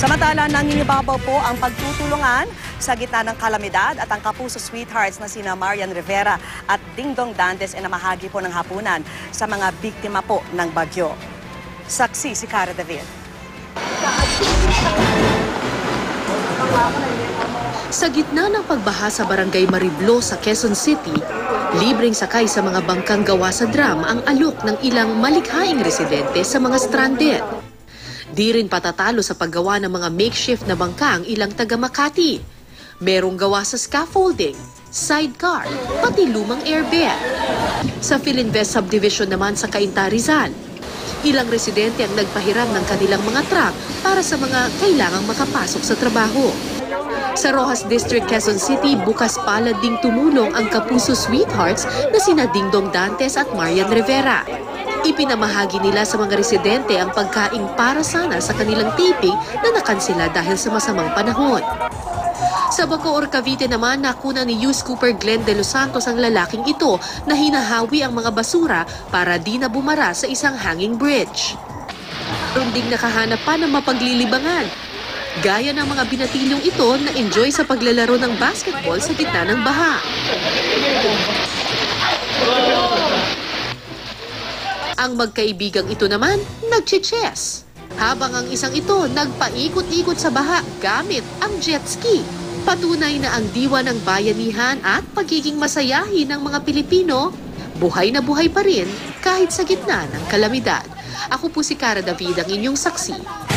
Samantala, nangingibabaw po ang pagtutulungan sa gitna ng kalamidad at ang kapuso sweethearts na sina Marian Rivera at Dingdong Dantes ay namahagi po ng hapunan sa mga biktima po ng bagyo. Saksi si Cara David. Sa gitna ng pagbaha sa Barangay Mariblo sa Quezon City, libreng sakay sa mga bangkang gawa sa drum ang alok ng ilang malikhaing residente sa mga stranded. Di rin patatalo sa paggawa ng mga makeshift na bangka ang ilang taga Makati. Merong gawa sa scaffolding, sidecar, pati lumang airbed. Sa Philinvest Subdivision naman sa Cainta, Rizal, ilang residente ang nagpahiram ng kanilang mga truck para sa mga kailangang makapasok sa trabaho. Sa Roxas District, Quezon City, bukas palad ding tumulong ang kapuso sweethearts na sina Dingdong Dantes at Marian Rivera. Ipinamahagi nila sa mga residente ang pagkaing para sana sa kanilang taping na nakansela dahil sa masamang panahon. Sa Bacoor, Cavite naman, nakuna ni Youth Cooper Glenn de Los Santos ang lalaking ito na hinahawi ang mga basura para di na bumara sa isang hanging bridge. Runding nakahanap pa ng mapaglilibangan, gaya ng mga binatilyong ito na enjoy sa paglalaro ng basketball sa gitna ng baha. Ang magkaibigang ito naman, nagche-chess. Habang ang isang ito nagpaikot-ikot sa baha gamit ang jet ski. Patunay na ang diwa ng bayanihan at pagiging masayahin ng mga Pilipino, buhay na buhay pa rin kahit sa gitna ng kalamidad. Ako po si Cara David, ang inyong saksi.